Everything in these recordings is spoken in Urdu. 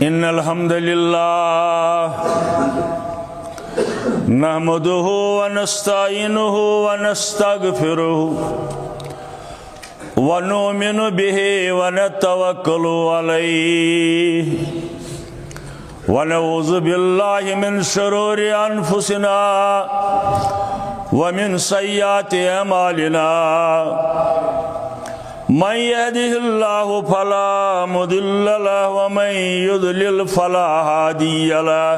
إن الحمد لله نحمده ونستعينه ونستغفره ونؤمن به ونتوكل عليه ونعوذ بالله من شرور أنفسنا ومن سيئات أعمالنا من يهده الله فلا مضل له ومن يضلل فلا هادي له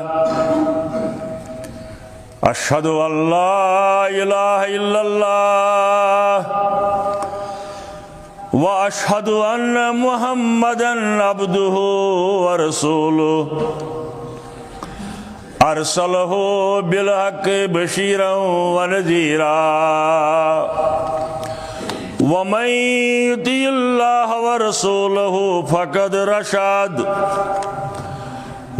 أشهد أن لا إله إلا الله وأشهد أن محمدًا عبده ورسوله أرسله بالحق بشيرا ونذيرا ومن يطع الله ورسوله فقد رشد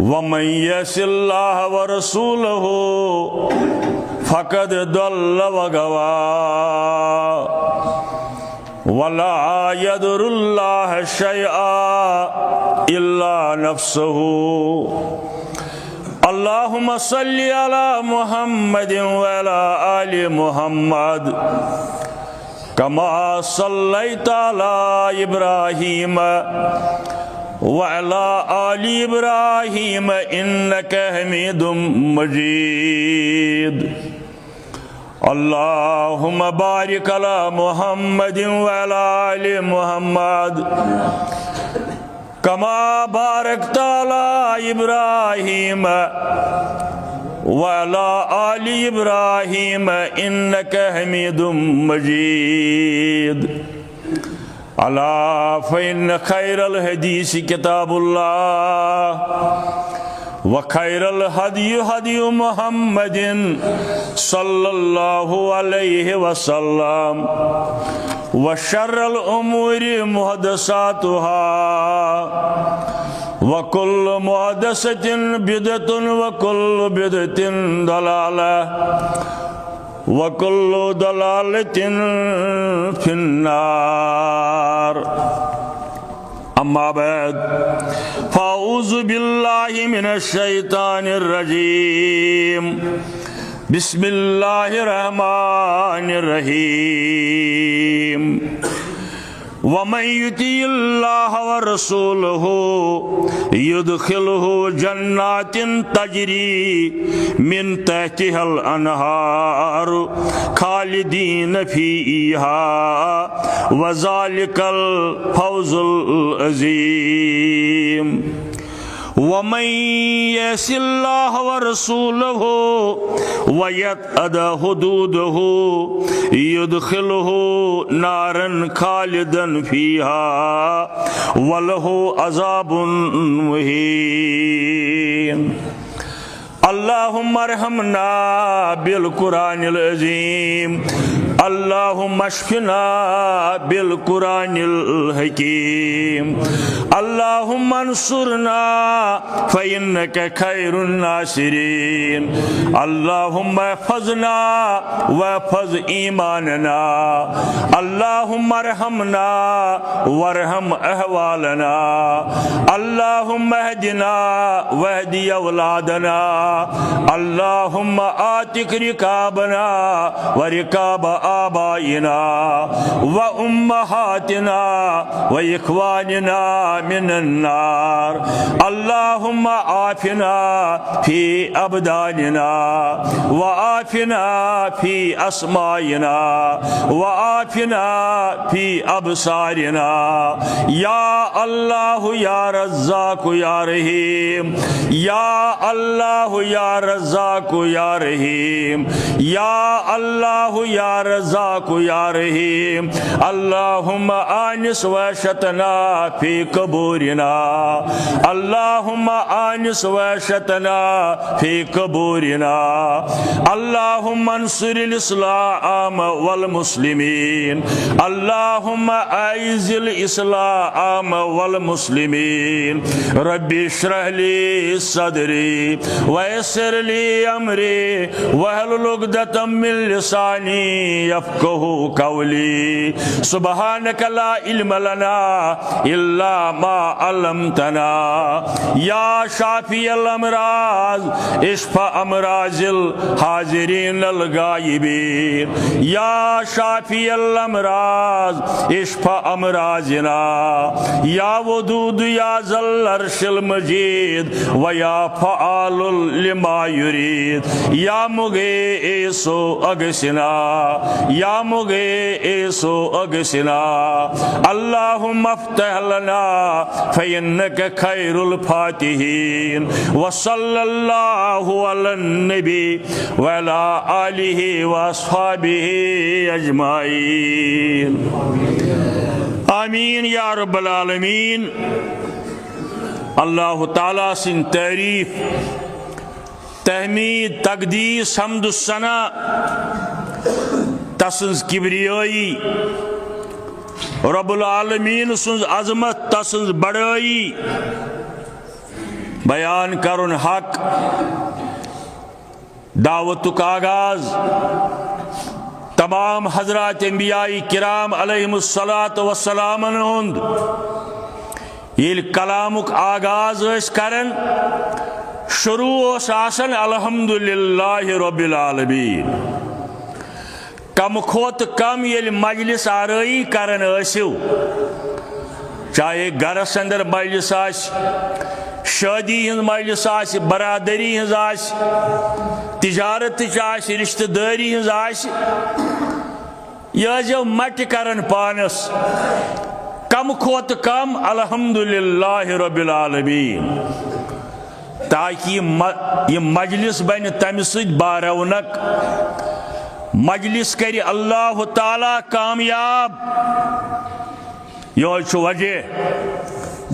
ومن يعص الله ورسوله فقد ضل وغوى ولا يضر الله شيئا إلا نفسه اللهم صل على محمد وعلى آل محمد كما صليت على إبراهيم وعلى آل إبراهيم إنك حميد مجيد اللهم بارك على محمد وعلى آل محمد كما باركت على إبراهيم وعلى آل إبراهيم إنك حميد مجيد ألا فإن خير الحديث كتاب الله وخير الهدي هدي محمد صلى الله عليه وسلم وشر الأمور محدثاتها وكل محدثة بدعة وكل بدعة ضلالة وكل ضلالة في النار أما بعد فأعوذ بالله من الشيطان الرجيم بسم الله الرحمن الرحيم ومن يطع الله ورسوله يدخله جنات تجري من تحتها الأنهار خالدين فيها وذلك الفوز العظيم ومن يعص الله ورسوله ويتعد حدوده يدخله نارا خالدا فيها وله عذاب مهين اللهم ارحمنا بالقرآن العظيم اللهم اشفنا بالقرآن الحكيم اللهم انصرنا فإنك خير الناصرين اللهم احفظنا واحفظ إيماننا اللهم ارحمنا وارحم أحوالنا اللهم اهدنا واهد أولادنا اللهم آتك ركابنا وركاب آبائنا وأمهاتنا وإخواننا من النار اللهم عافنا في أبداننا وعافنا في أسمائنا وعافنا في أبصارنا يا الله يا رزاق يا رحيم يا الله يا رزاق يا رحيم يا الله يا رزاق يا رحيم اللهم آنس وحشتنا في قبورنا اللهم آنس وحشتنا في قبورنا اللهم انصر الإسلام والمسلمين اللهم أعز الإسلام والمسلمين ربي اشرح لي صدري ويسر لي أمري واحلل عقدة من لساني يفقهوا قولي سبحانك لا علم لنا إلا ما علمتنا يا شافي الأمراض اشفى أمراض الحاضرين الغائبين يا شافي الأمراض اشفى أمراضنا يا ودود يا ذا العرش المجيد ويا فعال لما يريد يا مغيث أغثنا يا مغيث أغثنا اللهم افتح لنا فإنك خير الفاتحين وصلى الله على النبي وعلى آله وأصحابه أجمعين آمین یا رب العالمین. اللہ تعالیٰ سن تعریف تحمید تقدیس حمد الثنا تسنز کبریائی رب العالمین سنز عظمت تسنز بڑائی بیان کرن حق دعوت کا آغاز تمام حضرات انبیاء کرام علیہم الصلاۃ والسلام ہند یل کلامک آغاز اس کرن شروع اس آسن الحمدللہ رب العالمین. کم کھوت کم یل مجلس آرائی کرن اسو چاہے گھرس اندر مجلس آس شادی ہند مجلس آس برادری ہز آس تجارت آس رشتہ داری ہز آس یہ مٹ کرن پانس کم کھوت کم الحمدللہ رب العالمین تاکہ یہ مجلس بن تمہ سۭتۍ بارونق مجلس کر اللہ تعالیٰ کامیاب. یہ وجہ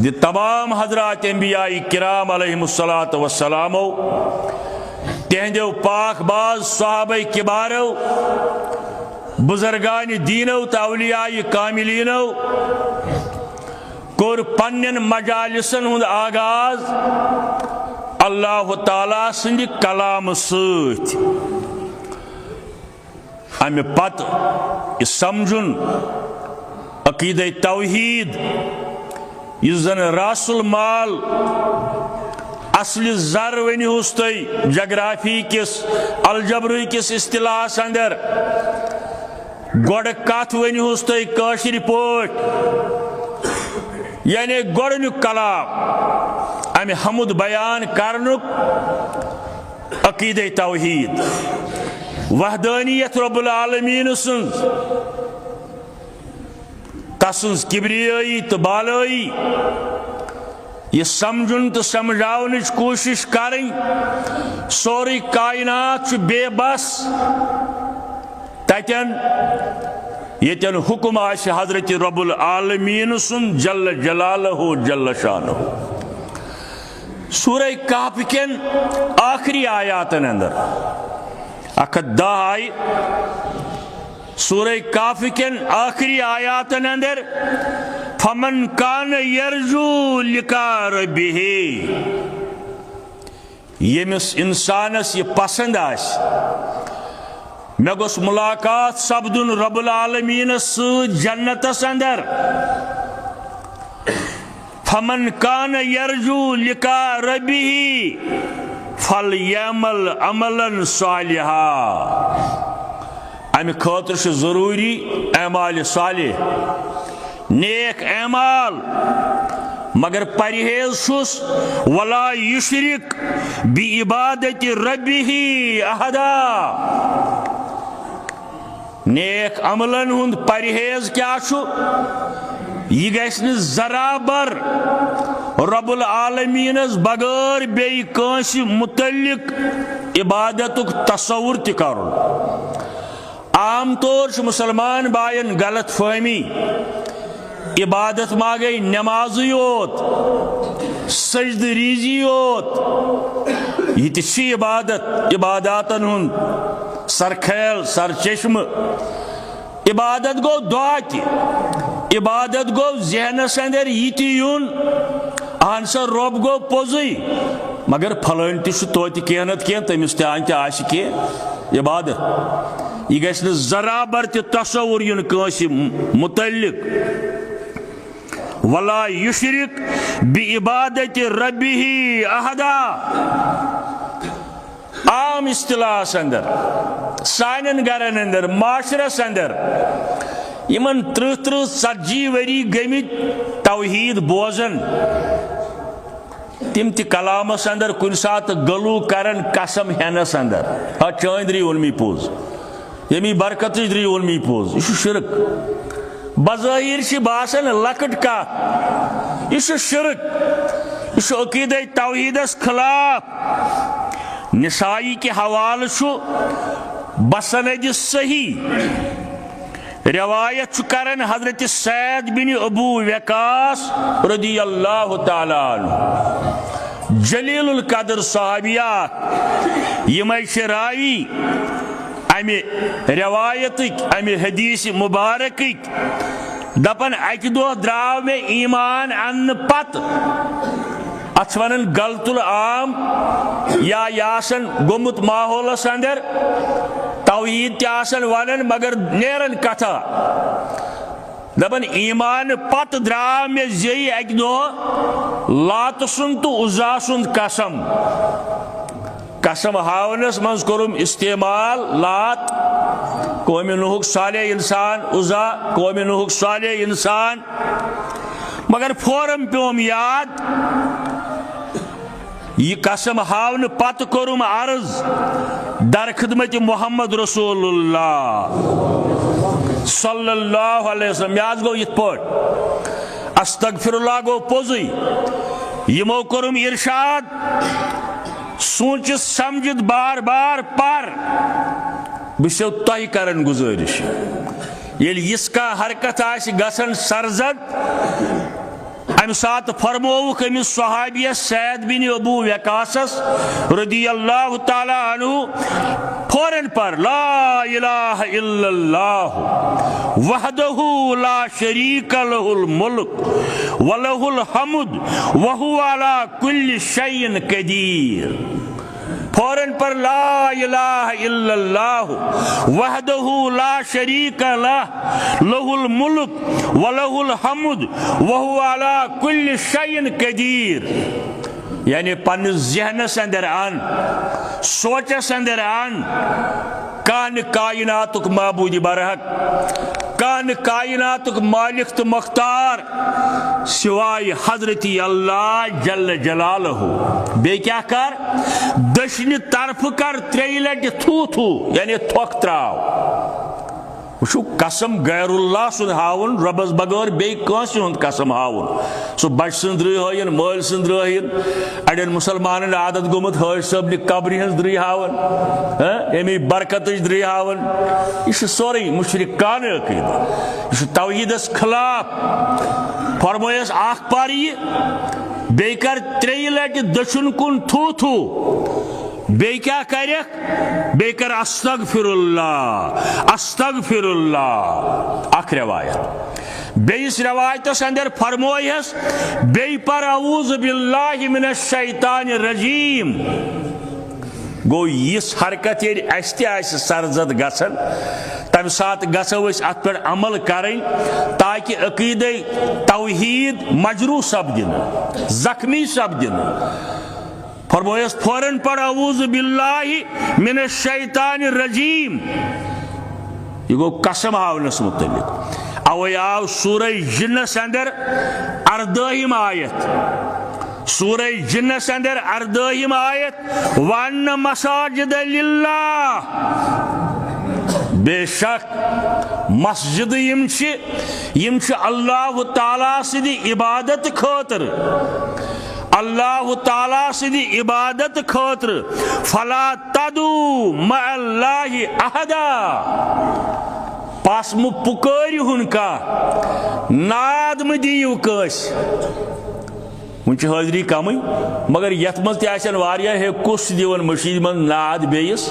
دی تمام حضرات انبیاء کرام علیہم الصلاۃ والسلام تہندیو پاک باز صحابہ کبارو بزرگان دینو تو اولیاء کاملینو کور پنن مجالسن ہند آغاز اللہ تعالیٰ سند کلام ست. امہ پتہ یہ سمجھن عقیدہ توحید یہ زن راس المال اصل زر ونیوس تھی جغرافی کس الجبری کس اصطلاح اندر گوڑ کت ونیوس تھی کاشر پوٹ یعنی گوڑنک کلام امہ حمد بیان کرنک عقیدہ توحید وحدانیت رب العالمین سن تسنز کبریائی تو بالائی یہ سمجھن تو سمجھاونچ کوشش کریں سوری کائنات بے بس تتن یتن حکم آس حضرت رب العالمین سن جل جلالہ جل شانہ. سورہ کہف کن آخری آیاتن اندر اکھ آئی سورہ کہف کن آخری آیاتن اندر فمن کان یرجو لقاء ربہ یمس انسانس یہ پسند آس میں گوس ملاقات سپدن رب العالمین جنتس اندر فمن کان یرجو لقاء ربہ فلیعمل عملا صالحا. امہ خاطر ضروری اعمال صالح نیک اعمال مگر پرہیز چھس ولا یشرک بعبادت ربہ احدا. نیک عملن ہند پرہیز کیا چھو یہ گژھِ نہٕ ذرا بر رب العالمینس بغیر بیٚیہِ کٲنٛسہِ متعلق عبادتک تصور تہِ کرُن. عام طور چھ مسلمان بائن غلط فہمی عبادت ما گئی نمازی یوت سجد ریزی یوت یہ تھی عبادت عباداتن ہند سرخیل سرچشم. عبادت گو دعا تہ عبادت گو ذہنس اندر یہ تہ یون اہن سا رب گو پوزی مگر پھلٲنۍ تہ چھ توتہِ کینٛہہ نتہٕ کینٛہہ تٔمِس تہِ آن تہِ آسہِ کینٛہہ عبادت. یہ گژھِ نہٕ ذرابر تہِ تصور یُن کٲنٛسہِ متعلق ولا یشرک بعبادت ربہ احدا عام اصطلاحس اندر سانن گرن اندر معاشرس اندر یمن 30-40 ؤری گٔمٕتۍ توحید بوزن تم تہِ کلامس اندر کُنہِ ساتہٕ گلو کرن قسم ہینس اندر چٲنۍ درٛی ووٚنمٕے پوٚز ییٚمی برکتٕچ درٛی ووٚنمٕے پوٚز یہِ چھُ شرک بظٲہر چھِ باسان لۄکٕٹ کتھ یہِ چھُ شرک یہِ چھُ عقیدے توحیدس خلاف نسائی کے حوالہ چھُ بسند صحیح روایت چھُ کرن حضرت سعید بن ابو وقاص رضی اللہ تعالیٰ عنہ جلیل القدر صحابیات یمے چھِ راوی امہ روایتک امہ حدیث مبارکک دپن اکہ دۄہ درٛاو مےٚ ایمان اننہٕ پتہٕ اتھ ونان غلط العام یا یہ آسان گومت ماحولس اندر توحید تہ آسان ونان مگر نیرن کتھا دپان ایمان پتہ درٛاو مےٚ زیٚیہِ اکہ دۄہ لات سُنٛد تہٕ عزا سُنٛد قسم ہاونس منٛز کوٚرُم استعمال لات قوم نوحُک صالح انسان عزا قوم نوحُک صالح انسان مگر فوراً پیوم یاد یہ قسم ہاون پتہ کوٚرُم عرض در خدمت محمد رسول اللہ صلی اللہ علیہ وسلم مےٚ حظ گوٚو یِتھ پٲٹھۍ استغفر اللہ گوٚو پوٚزُے یمو کوٚرُم ارشاد سوٗنٛچِتھ سمجھِتھ بار بار پر بہٕ چھُسو تۄہہِ کران گُزٲرِش ییٚلہِ یِژھ کانٛہہ حرکت آسہِ گژھان سرزد امہ سات فرمووُکھ أمِس صحابیس سعید بن ابو وقاصس رضی اللہ تعالی عنہ فوراً پر لا الہ الا اللہ وحدہ لا شریک لہ الملک ولہ الحمد وہو علی کل شیء قدیر فوراً پر لا الہ الا اللہ وحدہ لا شریک لہ لہ الملک ولہ الحمد وہو علی کل شیء قدیر یعنی پنس ذہنس اندر ان سوچس اندر ان کان کائناتک معبود برحق کان کائناتک مالک تو مختار سوائے حضرت اللہ جل جلالہ بے کیا کر دشنی طرف کر 3 لٹہ تھو تھو یعنی تھوک تراو وچھو قسم غیر اللہ سن ہاون ربس بغیر بے کانسی ہند قسم ہاون سو بچ سن درٛے ہٲیِن مٲلۍ سن درٛے ہٲیِن اڑین مسلمانن عادت گوٚمُت حٲج صٲبنہِ قبرِ ہٕنٛز درٛے ہاون امی برکتٕچ درٛے ہاون یہ چھُ سورُے مشرکانہ عقیدہ یہ چھُ توحیدس خلاف فرمٲیس اکھ پر یہِ بیٚیہِ کر 3 لٹہِ دٔچھُن کُن تھو تھو بیٚیہِ کیٛاہ کَرٮ۪کھ بیٚیہِ کر استغفر اللہ اکھ روایت بیٚیِس روایتس اندر فرمویس بیٚیہِ پر اعوذ باللہ من الشیطان الرجیم گوٚو یِژھ حرکت ییٚلہِ اَسہِ تہِ آسہِ سرزد گژھان تمہِ ساتہٕ گژھو أسۍ اتھ پٮ۪ٹھ عمل کرٕنۍ تاکہ عقیدے توحید مجروح سپدِنہٕ زخمی سپدِنہٕ فرمویس فوراً پر اعوذ باللہ من الشیطان الرجیم یہ گو قسم ہاونس متعلق اوے آو سورہ جنس اندر 14 آیت سورہ جنس اندر 14 آیت وَأَنَّ مَسَاجِدَ لِلَّهِ بے شک مسجد یم چھ اللہ تعالیٰ سٕنٛدِ عبادت خاطر اللہ تعالیٰ سٕنٛدِ عبادت خاطر فلا تدعوا مع اللہ احدا پس مہ پکٲرِہُن کانٛہہ ناد مہ دِیِو کٲنٛسہِ وۄنۍ چھِ حٲضری کمٕے مگر یتھ منٛز تہِ آسن واریاہ ہے کُس دِوان مٔشیٖد منٛز ناد بیٚیِس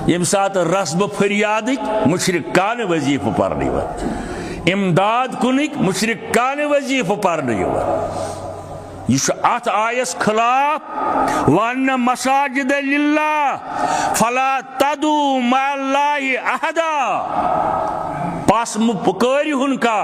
ییٚمہِ ساتہٕ رسبہٕ فریادٕکۍ مُشرکانہٕ وظیٖفہٕ پرنہٕ یِوان امداد کُنٕکۍ مُشرکانہٕ وظیٖفہٕ پرنہٕ یِوان یہ ات آیس خلاف وان مساجد للہ فلا تدعوا مع اللہ احدا پس پکٲرِو ہن کا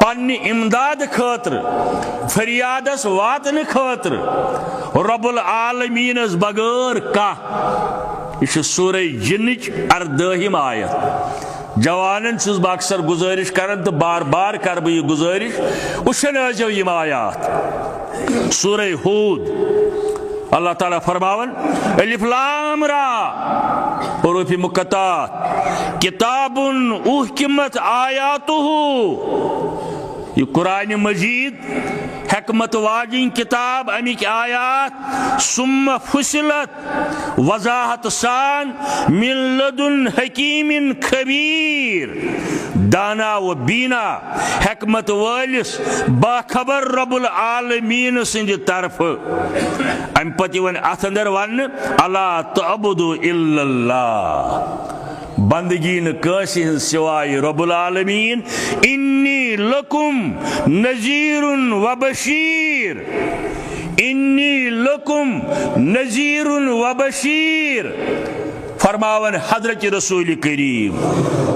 پننہِ امداد خٲطرٕ فریادس واتنہٕ خٲطرٕ رب العالمینس بغٲر کانٛہہ. یہ سورہ جنٕچ 18ہِم آیت. جوانن چھُس بہٕ اکثر گزٲرِش کران تہٕ بار بار کر بہٕ یہِ گزٲرِش وٕچھنٲیزیو یِم آیات. سورہ ہود اللہ تعالیٰ فرماون الف لام را حروف مقطعات کتاب احکمت آیاتہ. یہ قرآن مجید حکمت واجن کتاب امک آیات ثم فصلت وضاحت سان من لدن حکیم خبیر دانا و بینا حکمت والس باخبر رب العالمین سند طرف. ام پتہ ون ات اندر ون الا تعبدوا الا اللہ بندگی نہ کٲنٛسہِ ہٕنٛز سوائے رب العالمین. انی لکم نذیر و بشیر انی لکم نذیر و بشیر فرماون حضرت رسول کریم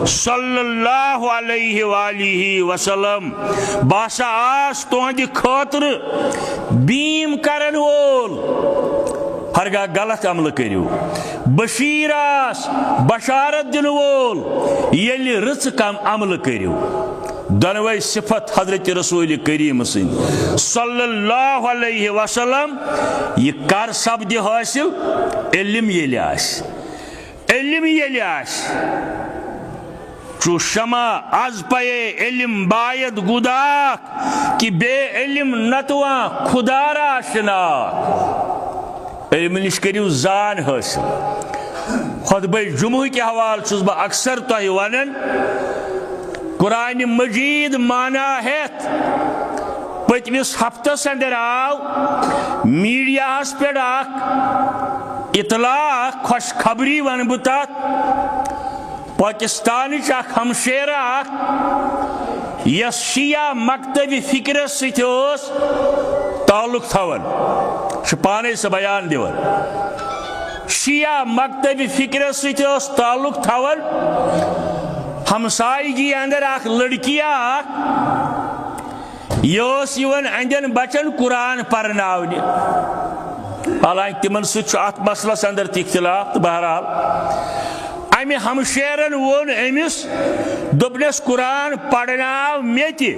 صلی اللہ علیہ وآلہ وسلم باسا آس تہندِ خٲطرٕ بیم کرن وول ہرگاہ غلط عمل کریو. بشیر آس بشارت دن وول ییٚلہِ رٕژ کم عمل کریو. دۄنوے صفت حضرت رسول کریم سٕنٛدۍ صلی اللہ علیہ وسلم. یہ کر سپدِ حٲصِل علم ییٚلہِ آسہِ. علم ییٚلہِ آسہِ چو شمع از پے علم باید گداک کہ بے علم نتواں خدا را شناک. علم نش کریو زان حاصل. خطبہ جمعہ کے حوالہ چھس بہ اکثر تہ ونان قرآن مجید مانا ہیت پتمس ہفتس اندر آو میڈیا ہس پہ اطلاع خوش خبری ون بہ تت پاکستانچ اخ ہمشیرہ اخ یس شیعہ مکتبی فکرس ست تعلق تھوان پانے سے بیان دیوان. شیعہ مکتبی فکرس ست تعلق تھوان. ہمسائیگی اندر اخ لڑکی اخ یہ اندین بچن قرآن پرناونہ. حالانکہ تمن ست ات مسلس اندر تہ اختلاف. تو بہرحال امہ ہمشیرن وون امس دوپنس قرآن پرناو مے تہ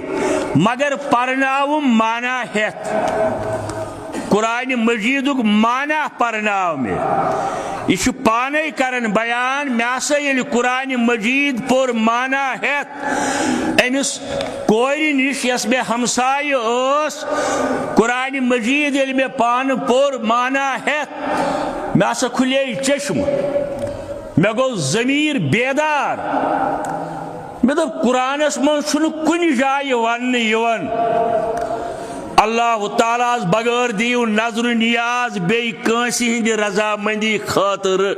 مگر پرناو مانا ہیت. قرآن مجیدک مانا پرناو میں. یہ پانے کرن بیان مے ہسا ییٚلہِ قرآن مجید پور مانا ہیت امس کورِ نش یس مے ہمسایہ ٲس قرآن مجید ییٚلہِ مے پانہٕ پور مانا ہیت مے ہسا کھُلے چشم مے گو ضمیر بیدار. مے دوٚپ قرآنس منٛز چھُنہٕ کُنہِ جایہِ وننہٕ یِوان اللہ تعالیٰ بغیر دیو نظر نیاز بی کٲنٛسہِ ہٕنٛدِ رضامندی خٲطرٕ.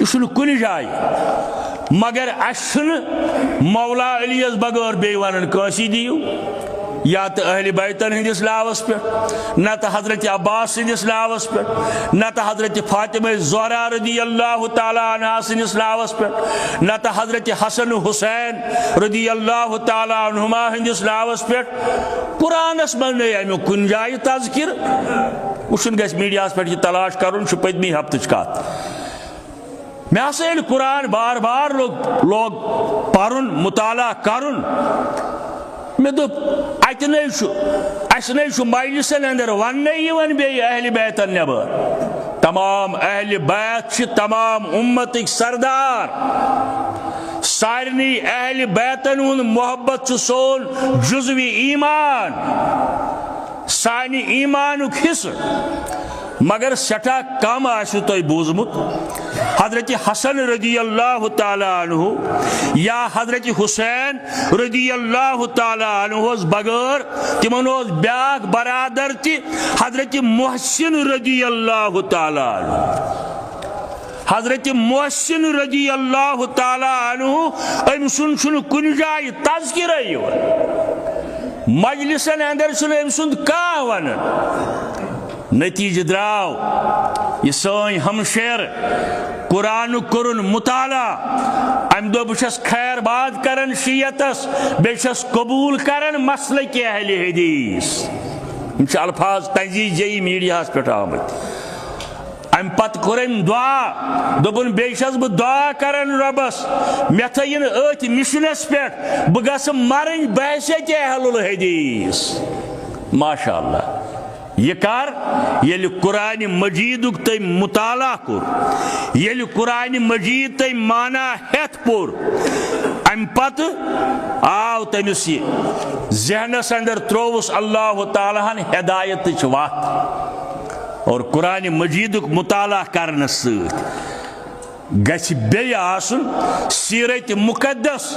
یہ چھُنہٕ کُنہِ جایہِ. مگر اَسہِ چھُنہٕ مولا علی یس بغیر بی ونان کٲنٛسہِ دیو یا تو اہل بیتن ہندس ناوس پہ نہ تو حضرت عباس سندس ناوس پہ نہ تو حضرت فاطمہ زہرا رضی اللہ تعالیٰ عنہ سندس ناوس پہ نہ تو حضرت حسن حسین رضی اللہ تعالیٰ عنہما ہندس ناوس پہ. قرآنس من امیک کن جائے تذکر وچن گھس میڈیاس پہ یہ تلاش کرن پتمی ہفتچ کت. میں ہسا ییٚلہِ قرآن بار بار لوگ پرن مطالعہ کرن مے دوٚپ اتہ نے اسہ نے مجلسن اندر وننے یوان بیٚیہِ اہل بیتن نبر. تمام اہل بیت چھ تمام امتک سردار. سارنی اہل بیتن ہند محبت چھ سون جزوی ایمان سانہ ایمانک حصہ. مگر سٹھا کم آسو تۄہہِ بوٗزمُت حضرت حسن رضی اللہ تعالیٰ عنہ یا حضرت حسین رضی اللہ تعالیٰ عنہ بغیر تمن بیاکھ برادر تہ حضرت محسن رضی اللہ تعالیٰ عنہ. حضرت محسن رضی اللہ تعالیٰ عنہ ام سن کن جائے تذکرہ یوان. مجلسن اندر چھُنہٕ أمۍ سُنٛد کانٛہہ وَنان نتیجہ درٛاو یہ سٲنۍ ہمشیر قرآن کورُن مطالعہ امہِ دۄہ بہٕ چھُس خیر باد کران شیعتس بیٚیہِ چھُس قبوٗل کران مسلک اہل حدیث یِم چھِ الفاظ تنزیح جی میڈیاہس پٮ۪ٹھ آمٕتۍ امہِ پتہٕ کوٚر أمۍ دعا دوٚپُن بیٚیہِ چھُس بہٕ دعا کران رۄبس مےٚ تھٲیِن أتھۍ مِشنس پٮ۪ٹھ بہٕ گژھٕ مرٕنۍ بحثیت اہل الحدیث ماشاء اللہ یہ کر ییٚلہِ قرآن مجیدُک تٔمۍ مطالعہ کوٚر ییٚلہِ قرآن مجید تٔمۍ مانا ہٮ۪تھ پوٚر امہِ پتہٕ آو تٔمِس یہِ ذہنس اندر ترٛووُس اللہ تعالیٰ ہن ہدایتٕچ وتھ اور قرآن مجیدُک مطالعہ کرنس سۭتۍ گژھِ بیٚیہِ آسُن سیرت مقدس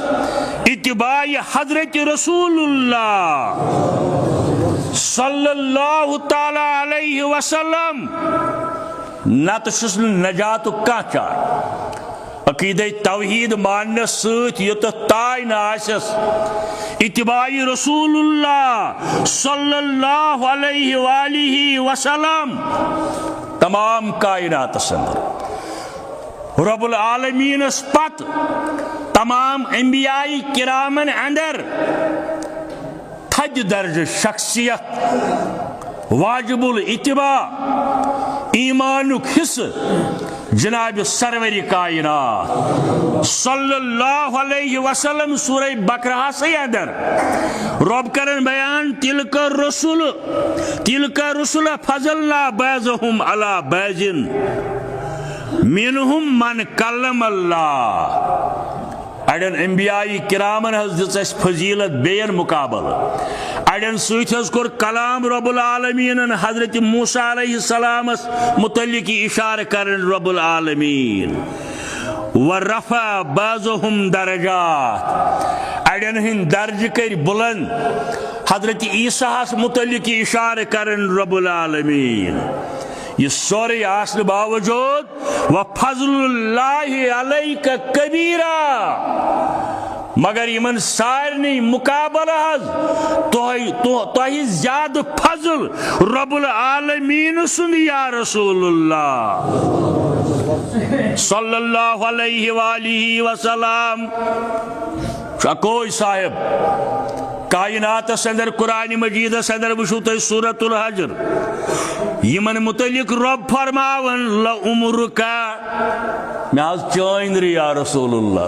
اتباع حضرت رسول اللہ صلی اللہ تعالیٰ علیہ وسلم نتہٕ چھُس نہٕ نجاتُک کانٛہہ چار عقیدہ توحید ماننس سۭتۍ یوٚتتھ تانۍ نہٕ آسٮ۪س اتباع رسول اللہ صلی اللہ علیہ وآلہ وسلم تمام کائناتس اندر رب العالمینس پتہٕ تمام انبیاء کرامن اندر تھدِ درجہ شخصیت واجب الاتباع ایمانک حصہ جناب سرور کائنات صلی اللہ علیہ وسلم سورہ بقرہ سے اندر رب کرن بیان تلک رسول فضلنا بعضهم علی بعض منهم من کلم اللہ اڑین انبیاء کرامن حض دِژ اَسہِ فضیلت بیٚین مقابلہ اڑین سۭتۍ حض کوٚر کلام رب العالمینن حضرت موسیٰ علیہ السلامس متعلق اشارہ کرن رب العالمین ورفع بعضهم درجات اڑین ہند درجہ کر بلند حضرت عیسیٰ متعلق اشارہ کرن رب العالمین یہ سورے آسن باوجود وَفَضْلُ اللَّهِ عَلَيْكَ كَبِيرًا مگر یمن سارنی مقابلہ حض تۄہہِ زیادٕ فضل رب العالمین سُنٛد یا رسول اللہ صلی اللہ علیہ وآلہ وسلم چکوئی صاحب کائنات اندر قرآن مجید اندر وچھو تُہۍ سورۃ الحجر یمن متعلق رب فرماون لعمرک مےٚ حظ چٲنٛدرِ یا رسول اللہ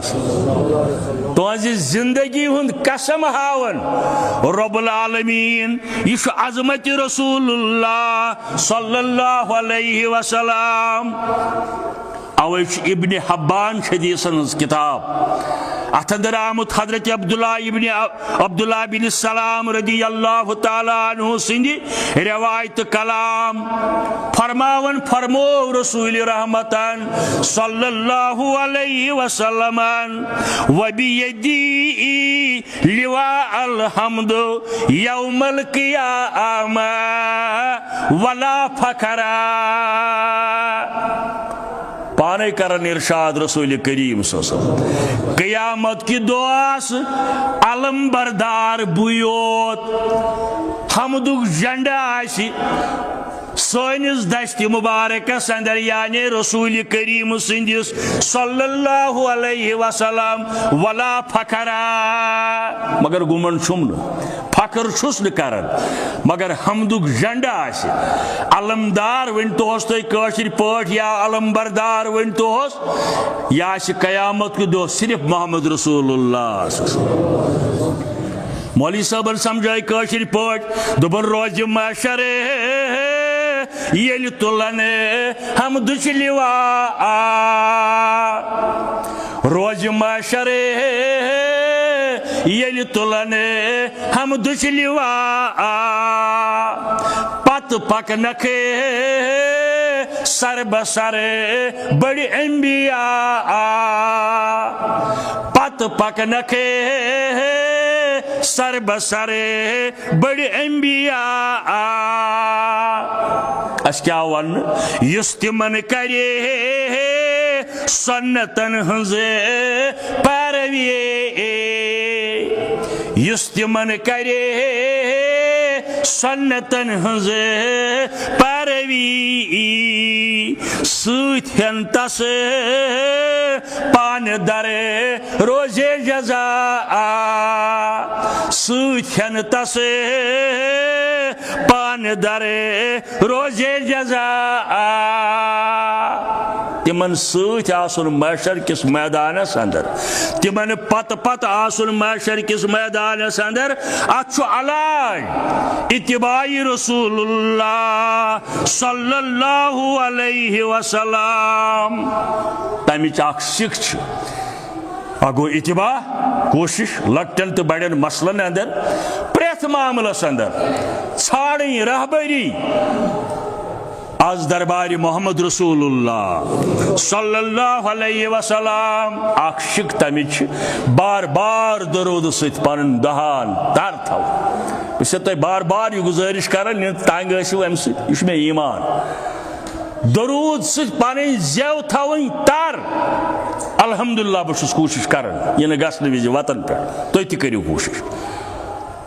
تُہنٛزِ زندگی ہُنٛد قسم ہاون رب العالمین یہ چھُ عظمت رسول اللہ صلی اللہ علیہ وسلم اوے چھُ ابن حبان حدیثن ہٕنٛز کتاب اتھ اندر آمت حضرت عبداللہ بن السلام رضی اللہ تعالیٰ عنہ سندِ روایت کلام فرماون فرمو رسول رحمتن صلی اللہ علیہ وسلم وبیدی لواء الحمد یوم القیامہ ولا فخرا پانے کرن ارشاد رسول کریم صلی اللہ علیہ وسلم قیامت کی دعاس علم بردار بویوت حمدک جنڈا آسی سونس دست مبارکس اندر یعنی رسول کریم سندس صلی اللہ علیہ وسلم ولا فخرا مگر گمن چھم فخر چھس نہ کرن مگر حمدک جنڈا آسی علمدار ونتوس تُہۍ کٲشِر پٲٹھۍ یا علم بردار ونتوس یا آسہِ قیامت کے دۄہ صرف محمد رسول اللہ مولوی صٲبن سمجھٲے کٲشِر پٲٹھۍ دوٚپُن روزِ محشرے ییٚلہِ تُلن حمدٕچ لواء روزِ محشرے ییٚلہِ تُلن حمدٕچ لواء پتہٕ پکنکھ سر بسر بڑی انبیاء پتہٕ پکنکھ سر بسر بڑی انبیاء اس کیا ون یُس تمن کرے سنتن ہنز پیروی یس تمن کرے سنتن ہنز پیروی ست ہن تس پان در روزے جزا ست ہن تس پان در روزے جزا تمن ست آسن محشر کس میدانس اندر تمن پت پت آسن محشر کس میدانس اندر اتھ علاج اتباع رسول اللہ صلی اللہ علیہ وسلم تمچ اخ سکھ اگو اتباع کوشش لکٹن تو بڑن مسلن اندر پریت معاملس اندر ژھانڈن رہبری از دربار محمد رسول اللہ صلی اللہ علیہ وسلم اخ شک تمچ بار بار درود ست پن دہان تر تھو بس تہ بار بار یہ گزارش کران تنگ ٲسِو امہ سۭتۍ یہ چھُ مےٚ ایمان درود ست پن زیو تھوٕنۍ تر الحمدللہ بہٕ چھُس کوشش کران یہ نہٕ گژھنہٕ وِزِ وطن پٮ۪ٹھ تُہۍ تہِ کٔرِو کوشش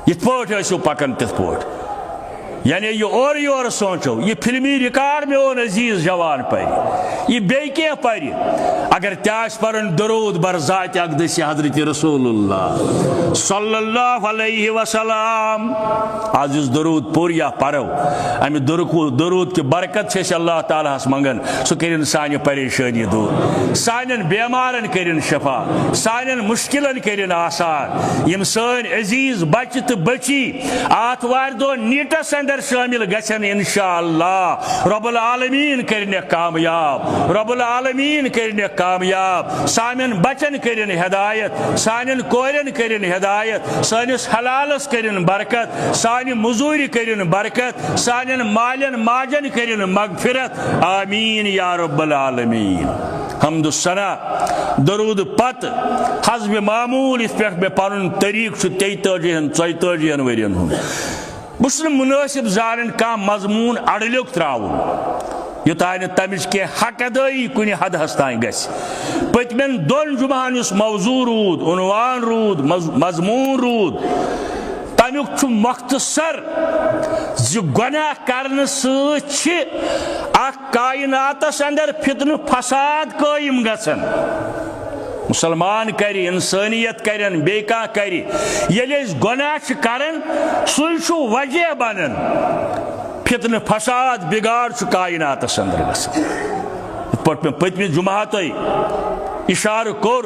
یِتھ پٲٹھۍ ٲسِو پکان تِتھ پٲٹھۍ یعنی یہ اور یور سوچو یہ فلمی ریکارڈ میں اون عزیز جوان پری یہ بے کی پری اگر تیاس پرن درود بر ذات اقدس حضرت رسول اللہ صلی اللہ علیہ وسلم آج اس درود پوریا پرو امی درود کی برکت سے اللہ تعالیٰ اس منگن سو کرن سانی پریشانی دور سانن بیمارن کرن شفا سانن مشکلن کرن آسان یم سان عزیز بچت بچی آتوار دو نیٹس اندر شامل گھن انشاءاللہ رب العالمین کرنے کامیاب رب العالمین کرنے کامیاب سانن بچن کرن ہدایت سانن کورن کرن ہدایت سانس حلالس کرن برکت سانی مزوری کرن برکت سانن مالن ماجن کرن مغفرت آمین یا رب العالمین حمد الثنا درود پت حسب معمول اس پہ بے پن طریق 43 ورین ہند بس مناسب زانن کا مضمون اڑلیک تراؤن یوتان تمچ کی حق ادائی کن حد تان گھس پتمن دون جمعہن اس موضوع رود عنوان رود مضمون رود تمیک مختصر گناہ کرنے ست کائناتس اندر فتن فساد قائم گھن مسلمان کری انسانیت کرن بیکا کری یلی گناہ کرن سو وجہ بنن فتن فساد بگاڑ کائنات اندر گھن پتم جمعہ تھی اشارہ کور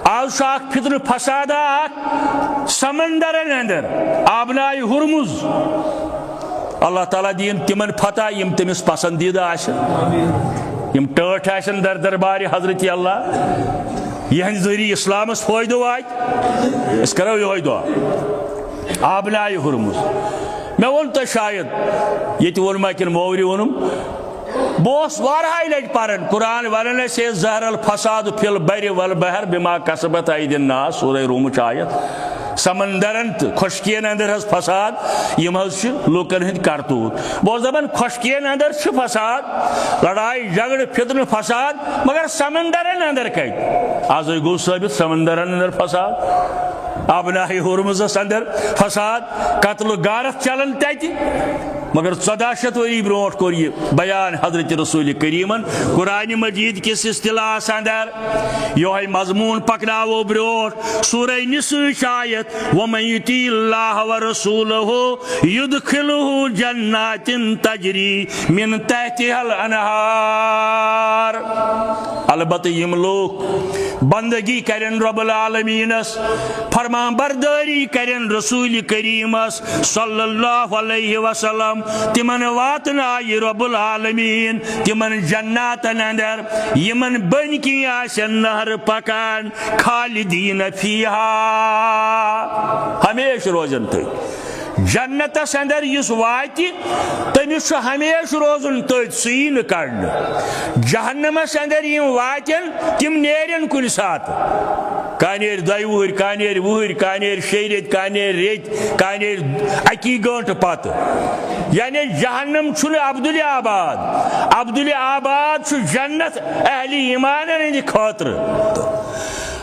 آج فتن فساد سمندرن اندر آبنائے ہرمز اللہ تعالیٰ دین تمن فتح یم تمس پسندیدہ یم ٹاٹ آسن در دربار حضرت اللہ یہ ذریعہ اسلامس فائدہ وات اس کرو یہ دعا آبنائے ہرمز میں ون تو شاید یہ ونما کن موری ونم بہس وارہائی لٹ پرن قرآن ونن سے ظہر الفساد فی البر والبحر بما کسبت ایدی الناس سورہ روم آیت سمندرن خشکین اندر فساد یم لوکن ہند کرتوت بہت دپان خشکین اندر فساد لڑائی جھگڑ فتن فساد مگر سمندرن اندر کت آز گو ثابت سمندرن اندر فساد آبنائے ہرمزس اندر فساد قتل غارت چلن تت مگر 1400 وری برونٹ کور یہ بیان حضرت رسول کریمن قرآن مجید کس اصطلاح اندر یہ مضمون پکناو برونٹ سورہ نساء آیت ومن یطیع اللہ ورسولہ یدخلہ جنات تجری من تحتها الانہار البتہ یم لوگ بندگی کرن رب العالمینس فرمان برداری کرن رسول کریمس صلی اللہ علیہ وسلم تمن واتن آئی رب العالمین تمن جناتن اندر یمن بن کی آسن نہر پکان خالدین فیہا ہمیش روزن تھی جنتس اندر اس وات تمس ہمیشہ روزن تھی سی کڑ جہنمس اندر یم واتن تم نیرن کن سات کانیر دائی وہر کانیر وہر کانیر شیرت کانیر ریت کانیر اکی گنٹ پت یعنی جہنم چھن عبدالآباد عبدالآباد چھ جنت اہل ایمان ہند خاطر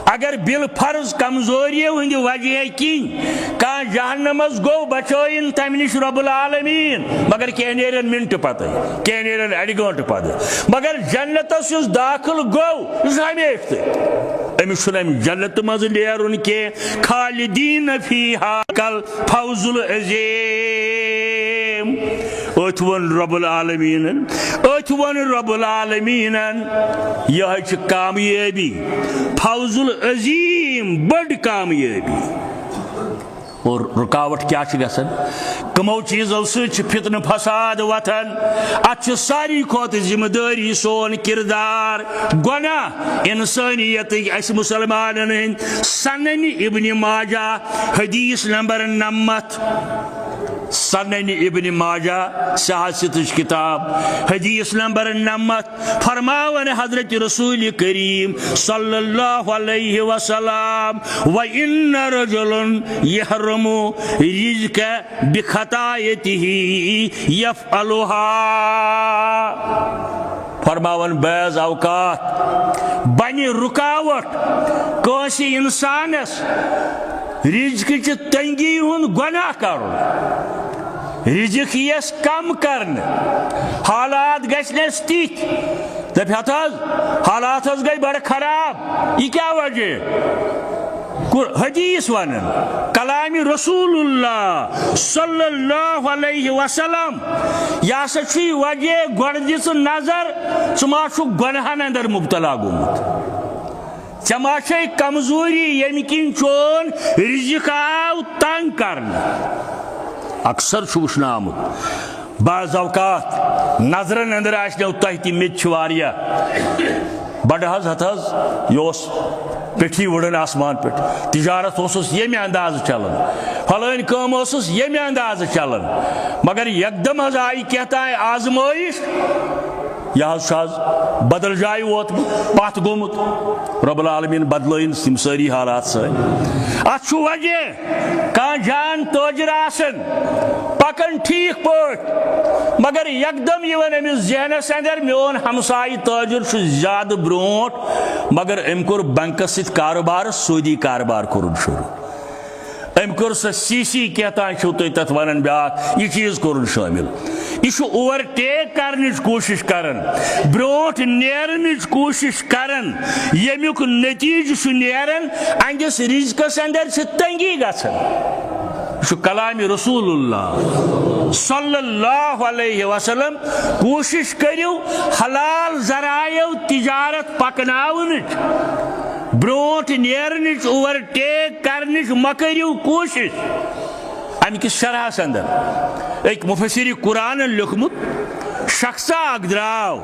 اگر بل فرض کمزوری ہند وجہ کن کان جہنمس گو بچوین تم نش رب العالمین مگر کی نیرن منٹ پتہ کی نیرن اڑ گنٹ پتہ مگر جنتس یس داخل گو اس ہمیشہ امس جنت مز نیرن کی خالدین فیہا کل فوز العظیم ات ون رب العالمین یہ کامیابی فوز العظیم بڑ کامیابی اور رکاوٹ کیا گژھان کمو چیزو ست فتنہ فساد وتھان ات ساری کھت ذمہ داری سون کردار گناہ انسانیت اس مسلمانن ہند سنن ابن ماجہ حدیث نمبر 90 سنن ابن ماجہ سیاست کتاب حدیث نمبر 90 فرماون حضرت رسول کریم صلی اللہ علیہ وسلم وَإِنَّ رَجُلٌ يَحْرُمُ رِزْقَ بِخَطَائِتِهِ يَفْعَلُهَا فرماون بعض اوقات بنی رکاوٹ کانسی انسانس رزق چہ تنگی ہند گناہ کرن رزق یس کم کرن حالات گھنس تیت دپت حالات گئی بڑا خراب یہ کیا وجہ حدیث ونن کلام رسول اللہ صلی اللہ علیہ وسلم یہ سا وجہ گۄڈٕ دِژ نظر ژٕ ما چھُکھ گۄنہن اندر مبتلا گوٚمُت ژےٚ ما چھے کمزوری ییٚمہِ کِنۍ چون رزق آو تنگ کرنہٕ اکثر وچھنہٕ آمُت بعض اوقات نظرن اندر آسنو تۄہہِ تہِ مےٚ تہِ چھِ واریاہ بڑ ہتھ یہ پیٹھی وڑن آسمان پہ تجارت یمہ انداز چلان فلان کام یمہ انداز چلان مگر یکدم آئی کہتائیں آزمائش یہ بدل جائے ووت پت گومت رب العالمین بدلائن تم ساری حالات ست ات وجہ کان جان تاجر آسن پکن ٹھیک پٲٹھۍ مگر یکدم یوان امس ذہنس اندر میون ہمسائی تاجر زیادہ برونٹ مگر ام کور بینکس ست کاروبار سعودی کاروبار کورن شروع ام کور سہ سی سی کہتان چھو تھی تت ونان بیاکھ یہ چیز کورن شامل یہ اوور ٹیک کرنچ کوشش کرن برونٹ نیرنچ کوشش کرن یمیک نتیجہ نیرن اہندس رزقس اندر سے تنگی گژھان کلام رسول اللہ صلی اللہ علیہ وسلم کوشش کرو حلال ذرائع تجارت پکناونچ برونٹ نیرنچ اوور ٹیک کرنچ مکریو کوشش ام کس شرحس اندر ایک مفسر قرآن لکھمت شخصا اک دراو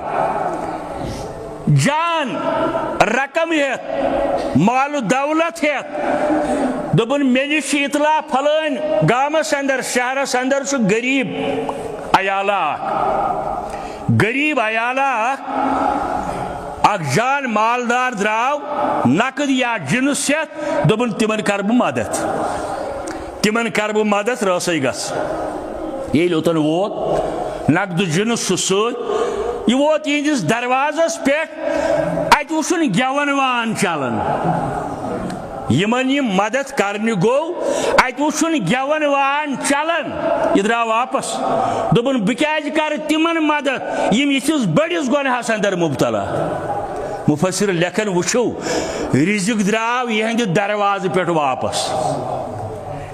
جان رقم ہیت مال و دولت ہیت دبن مے نش اطلاع فلان گامس اندر شہرس اندر سہ غریب عیالہ اک جان مالدار دراو نقد یا جنس ہیت دبن تمن کر بہ مدد رسائی گس یل اوتن ووت نقد جنس ست یہ ووت یہندس دروازس پہ ات وچھن گیون وان چلان یمن یہ مدد کرنے گو ات وچھن گیون وان چلان یہ درا واپس دبن بہ کیاز کر تمن مدد یم یتھس بڑس گناہس اندر مبتلا مفسر لکھن وچھو رزق دراو یہند دروازہ پہ واپس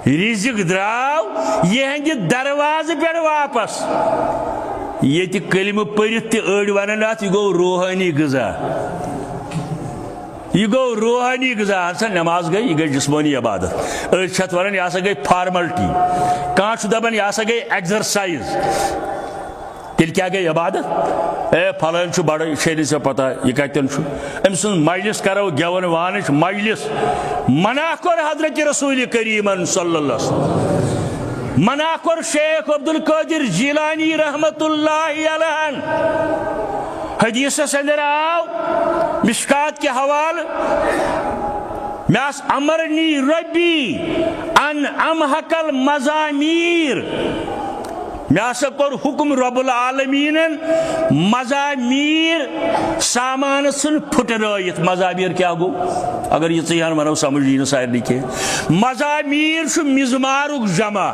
رزق دراو یہند دروازہ پہ واپس یہ کلمہ پرت اڑ ونان ات یہ گو روحانی غذا یہ گو روحانی غذا ہسا نماز گئی یہ گئی جسمانی عبادت اڑ چھت ونان یہ ہسا گئی فارملٹی کان دپان یہ ہسا گئی ایکزرسائز تیل کیا گئی عبادت اے فلان بڑا شیری سے پتہ یہ کتن ام سن مجلس کرو گیون وانچ مجلس منع کر حضرت رسول کریم صلی اللہ علیہ وسلم منع کر شیخ عبد القادر جیلانی رحمت اللہ علیہ حدیث اندر آو مشکات کے حوالہ میاس امرنی ربی ان امحق المزامیر مےٚ ہسا کوٚر حُکم رۄب العالمیٖنن مزامیر سامان ژھٕن پھٕٹرٲیِتھ. مزامیر کیٛاہ گوٚو؟ اگر یہِ ژٕ وَنو سمجھ یی نہٕ سارنٕے کینٛہہ. مزامیر چھُ مِزمارُک جمع.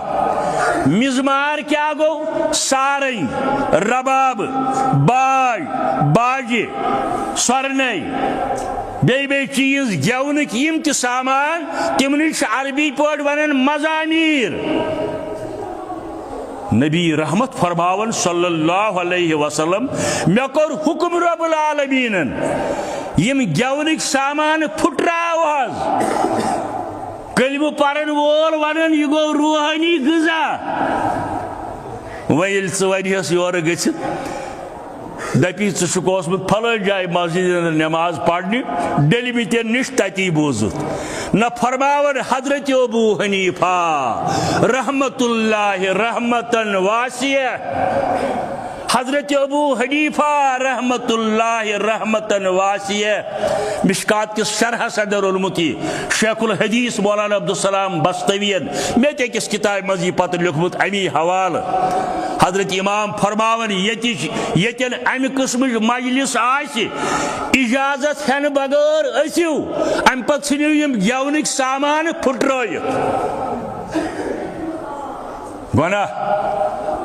مِزمار کیٛاہ گوٚو؟ سارٕنۍ، رباب، باج، باجہِ، سۄرنَے، بیٚیہِ چیٖز گٮ۪ونٕکۍ یِم تہِ سامان تِمنٕے چھِ عربی پٲٹھۍ وَنان مزامیر. نبی رحمت فرماون صلی اللہ علیہ وسلم مےٚ کوٚر حُکم رۄب العالمیٖنن یِم گٮ۪ونٕکۍ سامان پھٕٹراو حظ. کلمہٕ پرن وول ونان یہِ گوٚو روحٲنی غذا. وۄنۍ ییٚلہِ ژٕ وَنہس یورٕ گٔژھِتھ دپی ژٕ چھُکھ اوسمُت پھلٲنۍ جایہِ مسجدِ انٛدر نٮ۪ماز پرنہِ ڈیلمِتٮ۪ن نِش تتی بوٗزُتھ. نہ فرماون حضرت ابو حنیفہ رحمت اللہ رحمتن واسیہ. حضرت ابو حنیفہ رحمت اللہ رحمتن واسیہ مشکات کس شرحس اندر اونمت یہ شیخ الحدیث مولانا عبدالسلام بستوین میں تے کس کتاب مزی پتہ لکھمت امی حوالہ. حضرت امام فرماون یتن امہ قسم مجلس آسہِ اجازت ہن بغیر ٲسِو ام پتہٕ ژھٕنِو یم گٮ۪ونٕکۍ سامان پھٕٹرٲیِتھ. گۄناہ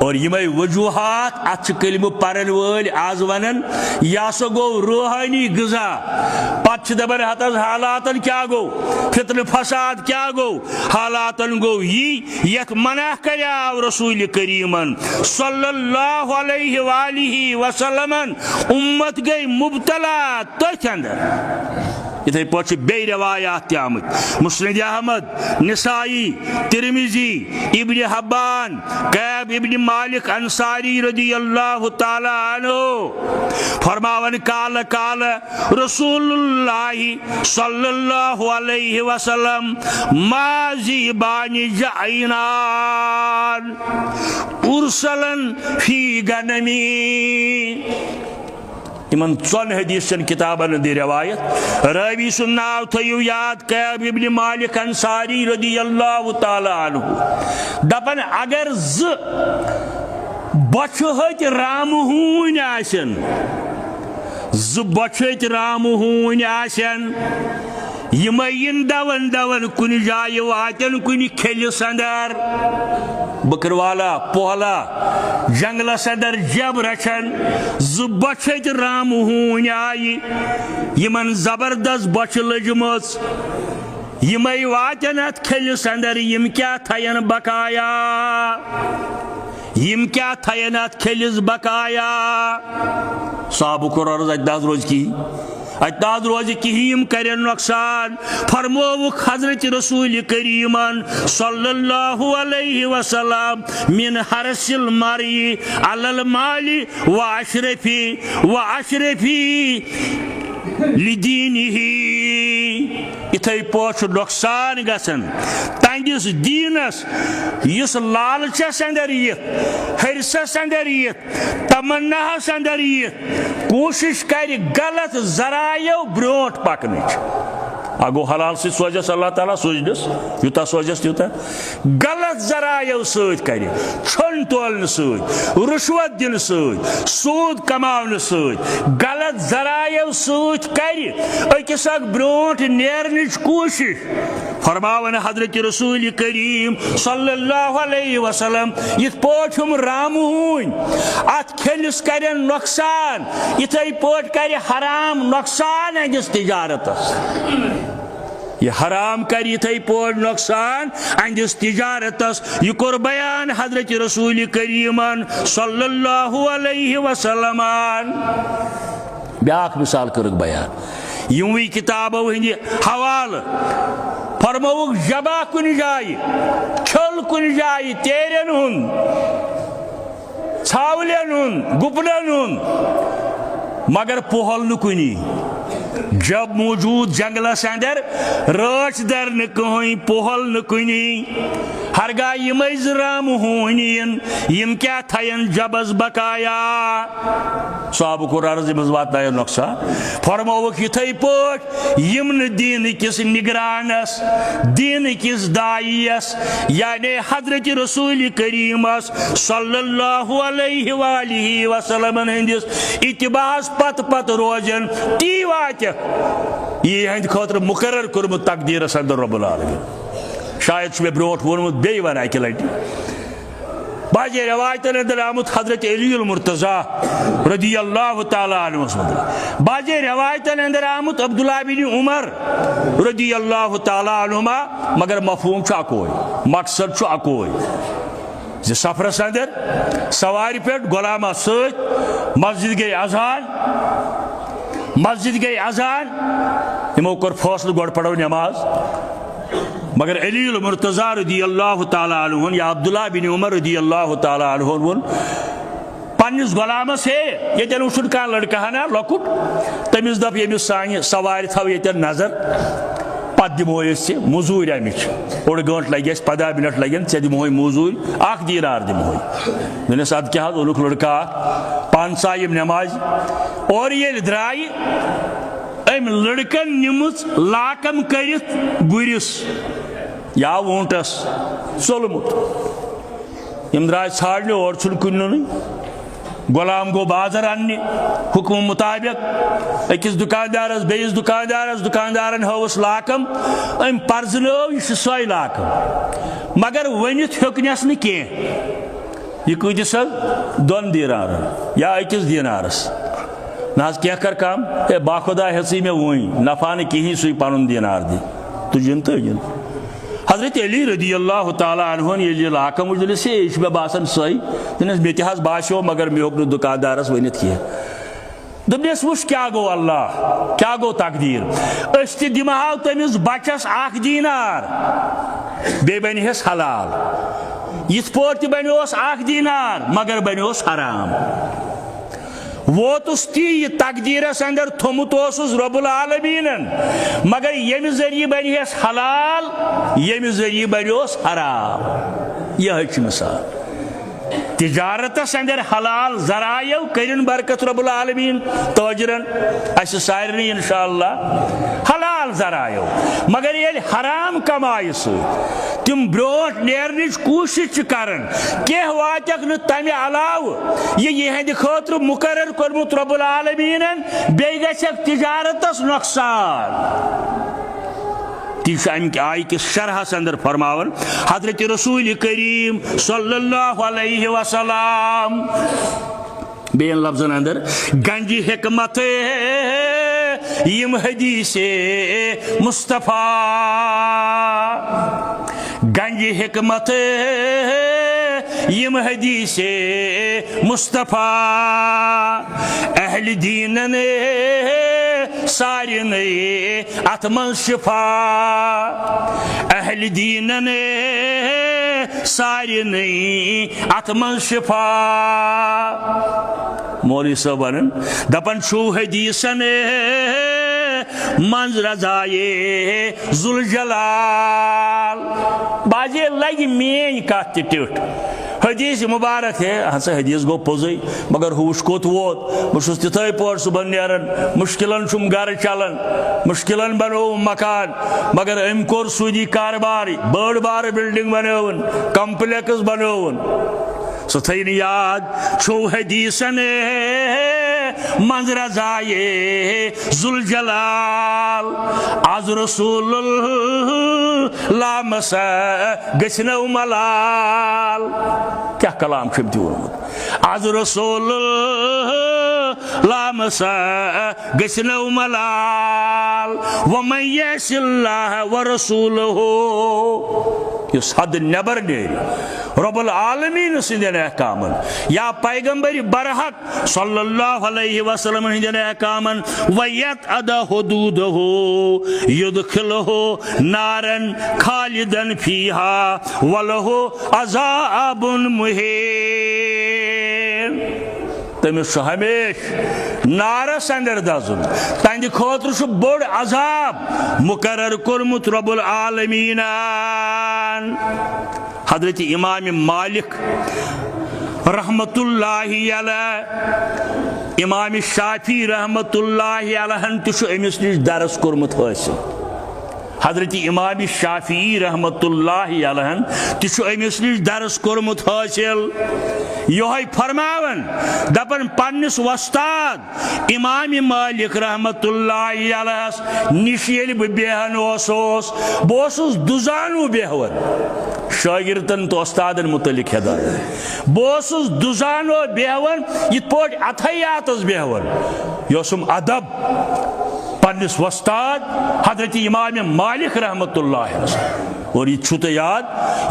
اور یمے وجوہات اتھ کلمہ پرن وٲلۍ آز ونان یہ ہسا گوٚو روحانی غذا. پتہٕ چھِ دپان ہت حظ حالاتن کیٛاہ گوٚو، فتنہٕ فساد کیٛاہ گوٚو؟ حالاتن گوٚو یی یتھ منع کریاو رسول کریمن صلی اللہ علیہ وآلہ وسلمن. امت گئی مبتلا تٔتھۍ اندر. یتھے پٲٹھۍ چھِ بیٚیہِ روایات تہِ آمٕتۍ مسند احمد، نسائی، ترمذی، ابن حبان، کعب ابن مالک انصاری رضی اللہ تعالی عنہ فرماون قال قال رسول اللہ صلی اللہ علیہ وسلم ما ذئبان جعینان ارسلن فی غنمی. یمن ژۄن حدیثن کتابن ہٕنٛدۍ روایت. راوی سُنٛد ناو تھٲیِو یاد کعب ابن مالک انصاری رضی اللہ تعالی عنہ. دپان اگر زٕ بۄچھِ ہتۍ رامہٕ ہوٗنۍ آسن، زٕ بۄچھِ ہتۍ رامہٕ ہوٗنۍ آسن، یمے ین دون دون کُنہِ جایہِ واتن کُنہِ کھیلس اندر، بکروالا پوہلا جنگلس اندر جب رچھن، زٕ بۄچھِ ہتۍ رامہٕ ہوٗنۍ آیہِ یمن زبردست بۄچھِ لٔجمٕژ، یمے واتن اتھ کھیلس اندر یم کیٛاہ تھاین بقایا، یم کیٛاہ تھاین اتھ کھیلس بقایا. صاحب کوٚر عرض اتہِ نہ حظ روزِ کِہیٖنۍ، اتہِ نہ حظ روزِ کِہیٖنۍ، یم کرن نۄقصان. فرمووُکھ حضرت رسول کریمن صلی اللہ علیہ وسلم من حرس المرء علی المال واشرفی لدینہ. یتھے پٲٹھۍ نۄقصان گژھن تہنٛدِس دیٖنس یُس لالچس اندر یِتھ، حرسس اندر یِتھ، تمناہس اندر یِتھ کوٗشش کرِ غلط ذرایعو برونٛٹھ پکنٕچ. گوٚو حلال سۭتۍ سوزس اللہ تعالیٰ سوزنس یوٗتاہ سوزس تیوٗتاہ. غلط ذرایعو سۭتۍ کرِ، ژھۄن تولنہٕ سۭتۍ، رُشوت دِنہٕ سۭتۍ، سوٗد کماونہٕ سۭتۍ، غلط ذرایعو سۭتۍ کرِ أکِس اکھ برونٛٹھ نیرنٕچ کوٗشش. فرماون حضرت رسول کریم صلی اللہ علیہ وسلم یتھ پٲٹھۍ ہم رامہٕ ہوٗنۍ اتھ کھیلس کرن نۄقصان، یتھے پٲٹھۍ کرِ حرام نۄقصان أہنٛدِس تجارتس. یہ حرام کر یتھے پٲٹھۍ نۄقصان أہنٛدِس تجارتس. یہ کوٚر بیان حضرت رسول کریمن صلی اللہ علیہ وسلم. بیاکھ مثال کٔرٕکھ بیان یِموٕے کتابو ہٕنٛدِ حوالہٕ. فرمووُکھ جبا کُنہِ جایہِ، چھل کُنہِ جایہِ، تیرین ہُنٛد، ژھاولین ہُنٛد، گُپنن ہُنٛد، مگر پۄہل نہٕ کُنی. جب موجود جنگلس اندر راچ در نکہیں پوہل نکنی ہرگاہ یم رام ہونین یم کیا تھین جبز بقایا صحابہ کو عرض مز واتنایا نقصہ فرموک یتھے پوٹ یم دین کس نگرانس دین کس دائیس یعنی حضرت رسول کریمس صلی اللہ علیہ وآلہ وسلم ہندس اتباعس پت پت روزن تی وات یہ ہند خاطر مقرر کورمت تقدیر اندر رب العالمین شاید میں بروٹ وونمت بیٚیہِ ون اکہ لٹہ باجے روایتن اندر آمت حضرت علی المرتضیٰ رضی اللہ تعالی عنہ باجے روایتن اندر آمت عبداللہ بن عمر رضی اللہ تعالی عنہما مگر مفہوم چھ اکوئی مقصد چھ اکوئی زِ سفرس اندر سواری پہ غلامہ ست مسجد گئی اذان یمو کور فاصلہ گۄڈٕ پڑھو نماز مگر علی المرتضیٰ رضی اللہ تعالی عنہ یا عبداللہ بن عمر رضی اللہ تعالی عنہ وون پنس غلامس ہے یتن وچھن کان لڑکہ ہنا لکٹ تمس دپ یمس سانہ سواری تھو یتن نظر پتہ دمو اس مزور امچ اوڑ گنٹ لگی 15 منٹ لگن ژے دمو مزور 1 دینار دمو دنس اد کیا اولک لڑکا پانسا یم نماز اور یہ درائی ام لڑکن نمت لاکم کرت گرس یا وونٹس ژولمت یم درائے ژھانڈنہ اور چھن کُنی غلام گو بازر انہ حکم مطابق اکس دکاندارس بیس دکاندارن ہوس لاکم ام پرزنو یہ سوے لاکم مگر ونت ہیوکنس نہ کی یہ کتس 2 دینارن یا 1 دینارس نا کیا کر کام اے باخدا ہسی میں وہیں نفع نہ کہیں سوئی پن دینار دی تجن تو جن حضرت علی رضی اللہ تعالی عنہ یہ لاکم اجلس یہ میں باسان سوئی دنس بیتہاس باسو مگر میں ہوک دکاندارس ونت کی دپنس وش کیا گو اللہ کیا گو تقدیر اس تہ دمہو تمس بچس 1 دینار بے بنہس حلال یت پوٹ تہ بنوس 1 دینار مگر بنوس حرام ووتس تی یہ تقدیرس اندر تھومت اوسس رب العالمین مگر یم ذریعہ بنہس حلال یم ذریعہ بنوس حرام یہ مثال تجارتس اندر حلال ذرائع کرن برکت رب العالمین تاجرن اس سارنی انشاءاللہ حلال ذرائع مگر یہ حرام کمائی س تم بروٹ نیرنچ کوشش کرن کہ واتک نہ تمہ علاوہ یہ ہند خاطر مقرر کورمت رب العالمین بیٚیہِ گژھکھ تجارتس نقصان تیس امک آئی کس شرحس اندر فرماون حضرت رسول کریم صلی اللہ علیہ وسلم بین لفظن اندر گنجی حکمت یم حدیث مصطفیٰ گنجی حکمت یم حدیث مصطفیٰ اہل دینن سارن ات من شفا اہل دینن سارن ات من شفا مولوی صاحبن دپن چھو حدیثن منز رضائے ذوالجلال باجے لگ مین کت ٹھٹ حدیث مبارک ہے ہسا حدیث گو پوزی مگر ہوش کوت ووت بس تتھے پور صبح نیرن مشکلن چھم گھر چلن مشکلن بنو مکان مگر ام کور سودی کاروبار بڑ بار بلڈنگ بنون کمپلیکس بنون سو تھین یاد چھو حدیثن منظر رضائے ذوالجلال از رسول اللہ مسا گسنو ملال کیا کلام چھم دیورمت از رسول اللہ مسا گسنو ملال ومن یعص اللہ ورسولہ یس حد نبر نیری رب العالمین سندین احکامن یا پیغمبر برحق صلی اللہ علیہ وسلم ہندین احکامن ویت ادا حدودہ یدخلہ نارن خالدن فیہا ولہ عذاب مہین تمس ہمیش نارس اندر دزن تہند خاطر بوڑ عذاب مقرر کورمت رب العالمین. حضرت امام مالک رحمت اللہ علیہ، امام شافی رحمت اللہ علیہ تہ امس نش درس کورمت حاصل. حضرت امام شافعی رحمت اللہ علیہ تہ امس نش درس کورمت حاصل. یہ فرماون دپن پنس وستاد امام مالک رحمت اللہ علیہ نش یل بہ بیہن اوسوس بہ اوسس دزانو بیہون شاگردن تو استادن متعلق ہدایت. بہ اوسس دزانو بیہون یت پٲٹھۍ اتھیاتس بیہون. یہ اوسم ادب پنس وستاد حضرت امام مالک رحمت اللہ علیہ. اور یہ چھو تو یاد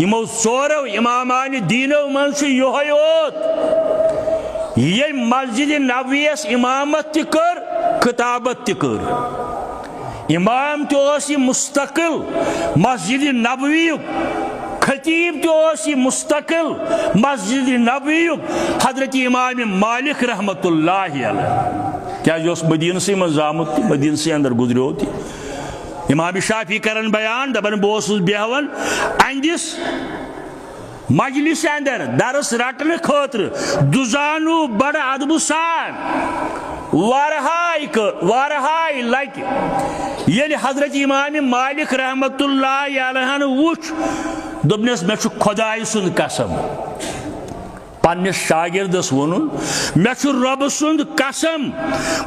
یمو ژورو امامان دینو من سے یہ اوت یہ مسجد نبویس امامت تہ کر خطابت تہ کر. امام تہ مستقل مسجد نبوی خطیب تہ مستقل مسجد نبوی حضرت امام مالک رحمت اللہ علیہ. کیا مدینہ سے من زامت مدینہ سے اندر گزریو تھی. امام شافی کرن بیان دپن بہ اوسس بیہون اہندس مجلس اندر درس رٹنے خاطر دزانو بڑ ادب سان وارہائی لٹ یل حضرت امام مالک رحمت اللہ علیہ وچ دپنس مے چھ خدائے سند قسم پنس شاگردس ونن مے چھ رب سند قسم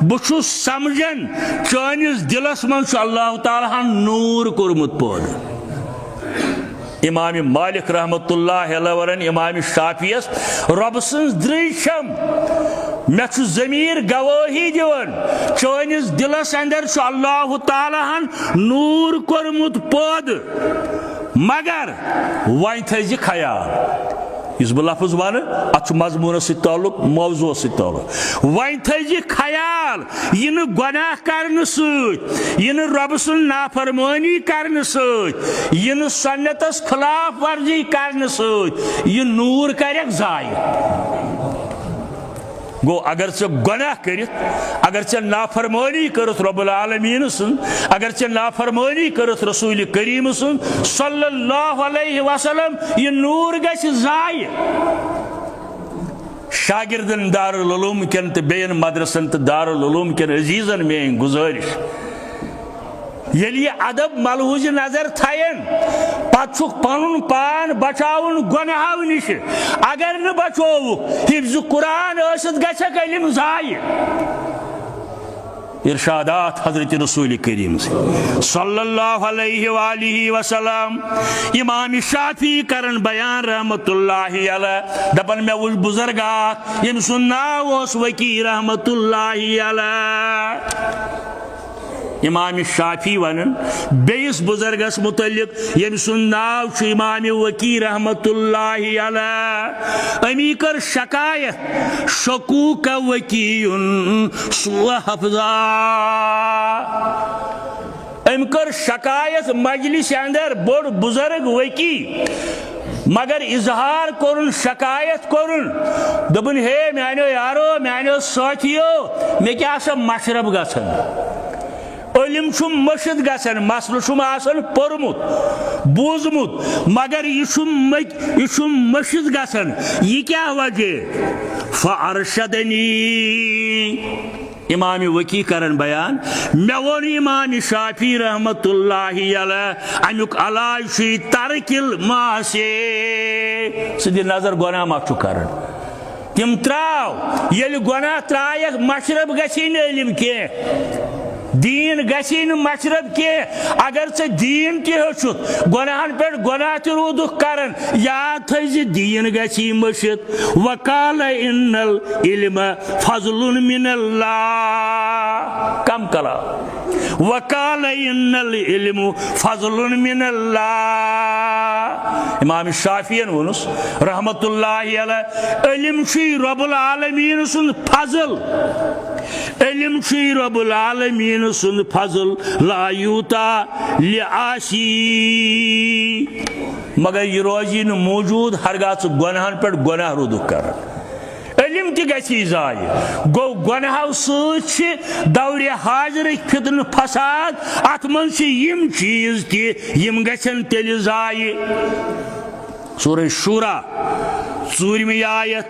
بہ سمجھن چانس دلس من چھ اللہ تعالیٰ نور کورمت پود. امام مالک رحمت اللہ علیہ ورن امام شافیس رب سنز دریشم مے چھ ضمیر گواہی دیون چانس دلس اندر چھ اللہ تعالیٰ نور کورمت پود مگر وائن تھزِ خیال اس بہ لفظ ون ات مضمون ست تعلق موضوع ست تعلق وائن تھزِ خیال یہ گناہ کرنے ست یہ رب سن نافرمانی کرنے ست یہ سنتس خلاف ورزی کرنے ست یہ نور کرک ضائع. گو اگر ژے گناہ کرت اگر ژے نافرمانی کرت رب العالمین سن اگر ژے نافرمانی کرت رسول کریم سن صلی اللہ علیہ وسلم یہ نور گژھِ ضائع. شاگردن دارالعلوم کن تو بین مدرسن تو دارالعلوم کن عزیزن میں گزارش یل یہ ادب ملحوظ نظر تھین پتہ چھک پنن پان بچاون گناہو نش اگر نہ بچو حفظ قرآن ٲسِتھ گژھکھ علم ضائع. ارشادات حضرت رسول کریم صلی اللہ علیہ وآلہ وسلم. امام شافی کرن بیان رحمت اللہ علیہ دپن میں وچھ بزرگات یم سن ناو اوس وکی رحمت اللہ علیہ. امام شافی ونن بیس بزرگس متعلق یم سن ناو چھ امام وکی رحمت اللہ علیہ. امی کر شکایت شکوک وکیون سوء حفظا. ام کر شکایت مجلس اندر بڑ بزرگ وکی مگر اظہار کرن شکایت کرن دبن ہے میانو یارو میانو ساتھیو میں کیا سا مشرب گژھن علم چھم مشد گژھن مسل چھم آسن پورمت بوزمت مگر یہ چھم مشد گژھن. یہ کیا وجہ فارشدنی امام وکی کرن بیان مے ون امام شافی رحمت اللہ علیہ امیک علاج چھ ترکل معاصی. سدی نظر گناہ ما چھُ کرن تم تراو یل گناہ ترایک مشرب گژھی نہ علم کینٛہہ دین گژھی نہ مشرب کی. اگر ژے دین تہ ہیوچھُتھ گناہن پہ گناہ تہ روٗدُکھ کران یاد تھٲیزِ دین گژھی مٔشِتھ. وقال ان العلم فضل من اللہ کم کلام وقال ان العلم فضل من اللہ. امام شافین ونس رحمت اللہ علیہ علم چھ رب العالمین سند فضل علم چھ رب العالمین سند فضل لا یوتا لعاصی مگر یہ روزی موجود ہرگاہ گناہن پہ گناہ رودک کر. علم علم تہ گژھی ضایع گو گناہو سۭتۍ دور حاضرٕکۍ فتنہٕ فساد اتھ منٛز چھِ یِم چیٖز تہِ یِم گژھن تیٚلہِ ضایع سورہ شورا 4 آیت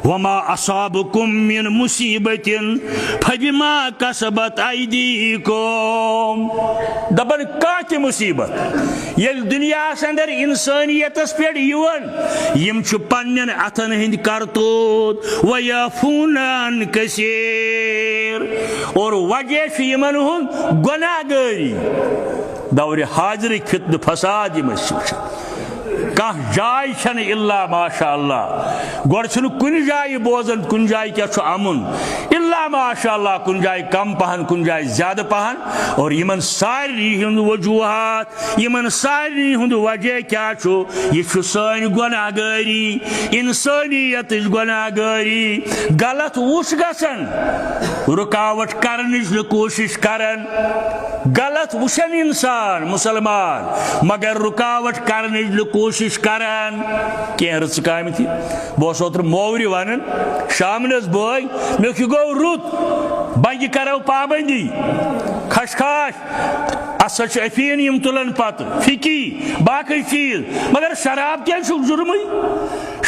وما اصابكم من مصیبة فبما كسبت ایدیکم دپن کانٛہہ تہِ مصیبت ییٚلہِ دُنیاہس اندر انسٲنیتس پٮ۪ٹھ یِوان یِم چھِ پننٮ۪ن اتھن ہٕنٛدۍ کرتوت ویعفون عن کثیر اور وجہ چھُ یِمن ہُنٛد گۄناہ گٲری دورِ حاضرٕکۍ فتنہٕ فساد یِم أسۍ وٕچھان کانٛہہ جاے چھنہٕ الا ماشاء اللہ گۄڈٕ چھُنہٕ کُنہِ جایہِ بوزان کُنہِ جایہِ کیٛاہ چھُ امُن الا ماشاء اللہ کُنہِ جایہِ کم پہن کُنہِ جایہِ زیادٕ پہن اور یِمن سارنٕے ہُنٛد وجوہات یِمن سارنٕے ہُنٛد وجہ کیٛاہ چھُ یہِ چھُ سٲنۍ گۄناہ گٲری انسٲنیتٕچ گۄناہ گٲری غلط وُچھ گژھان رُکاوٹ کرنٕچ نہٕ کوٗشش کران غلط وٕچھان انسان مسلمان مگر رُکاوٹ کرنٕچ نہٕ کوٗشش کران کینٛہہ رٕژٕ کامہِ تہِ بہٕ اوسُس اوترٕ موورِ ونان شامنس بٲے مےٚ کہِ گوٚو رُت بنگہِ کرو پابندی خشخاش ہسا چھِ افیٖن یِم تُلان پتہٕ فِکی باقٕے چیٖز مگر شراب کیٛازِ چھُکھ جُرمٕے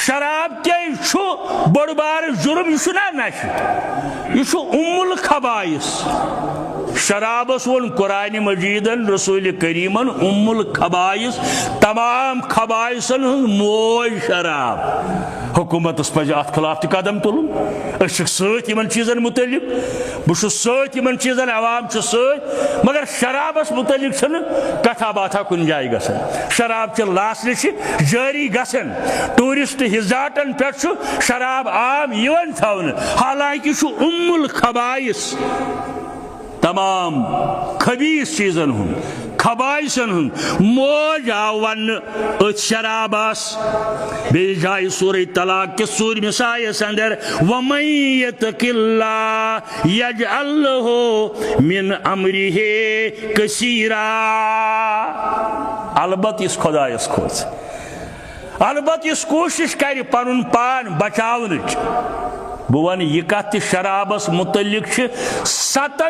شراب کیٛازِ چھُ بوٚڑ بارٕ جُرم یہِ چھُنہ نشہٕ یہِ چھُ الخبائث شرابس وون قرآن مجیدن رسول کریمن الخبائث تمام خبائثن ہٕنٛز موج شراب حکومتس پزِ اتھ خلاف تہِ قدم تُلُن أسۍ چھِکھ سۭتۍ یِمن چیٖزن متعلق بہٕ چھُس سۭتۍ یِمن چیٖزن عوام چھُ سۭتۍ مگر شرابس متعلق چھنہٕ کتھا باتھا کُنہِ جایہِ گژھان شراب چہِ لاسنہٕ چھِ جٲری گژھان ٹوٗرسٹ رِزاٹن پٮ۪ٹھ چھُ شراب عام یِوان تھاونہٕ حالانکہِ چھُ الخبائث تمام خبیث چیٖزن ہُنٛد خبائثن ہُنٛد موج آو وننہٕ أتھۍ شرابس بیٚیہِ جایہِ سورہ طلاق کِس 4 آیس اندر ومن یتق اللہ یجعل لہ من امرہ کثیرا البتہ یُس خۄدایس کھوژِ البتہ یُس کوٗشش کرِ پنُن پان بچاونٕچ بہٕ ونہٕ یہِ کتھ تہِ شرابس متعلق چھِ 7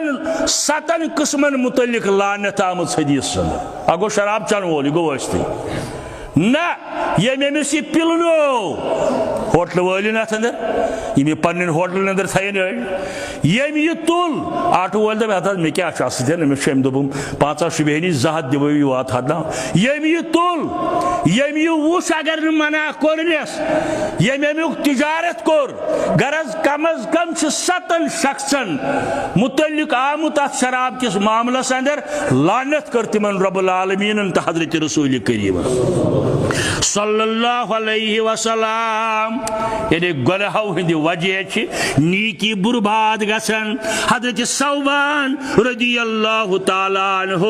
قٕسمن متعلق لعنت آمٕژ حدیثن اکھ گوٚو شراب چٮ۪ن وول یہِ گوٚو ٲسۍتھٕے نہ ییٚمۍ أمِس یہِ پِلنوو ہوٹلہٕ وٲلِن اتھ اندر یِم یہِ پننٮ۪ن ہوٹلن اندر تھاین أڑۍ ییٚمۍ یہِ تُل آٹوٗ وٲلۍ دپہِ ہتھ حظ مےٚ کیٛاہ چھُ اتھ سۭتۍ أمِس چھُ أمۍ دوٚپُم 50 شُبہٲنی 2 ہتھ دِمو یہِ واتہٕ ہتھ نا ییٚمۍ یہِ تُل ییٚمۍ یہِ وُچھ اگر نہٕ منع کوٚرنس ییٚمۍ امیُک تجارت کوٚر غرض کم از کم چھِ 7 شخصن متعلق آمُت اتھ شراب کِس معاملس اندر لعنت کٔر تِمن رب العالمیٖنن تہٕ حضرت رسول کریٖمن صلی اللہ علیہ وسلم یعنی گناہو ہٕنٛدِ وجہ چھِ نیکی برباد گژھان حضرت ثوبان رضی اللہ تعالیٰ عنہ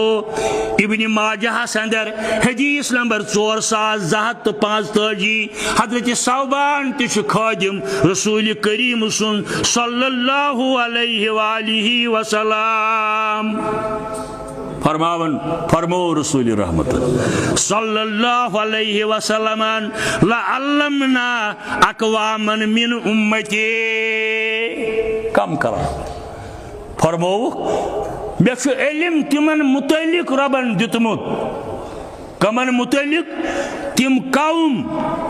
ابن ماجہس اندر حدیث نمبر 4245 حضرت ثوبان تہِ چھُ خادم رسول کریم سُنٛد صلی اللہ علیہ وآلہ وسلم فرمو رسول رحمت صلی اللہ علیہ وسلم لعلمنا اقواما من امتی کم کرا فرمو مےٚ چھُ علم تِمن متعلق ربن دیُتمُت کمن متعلق تِم قوم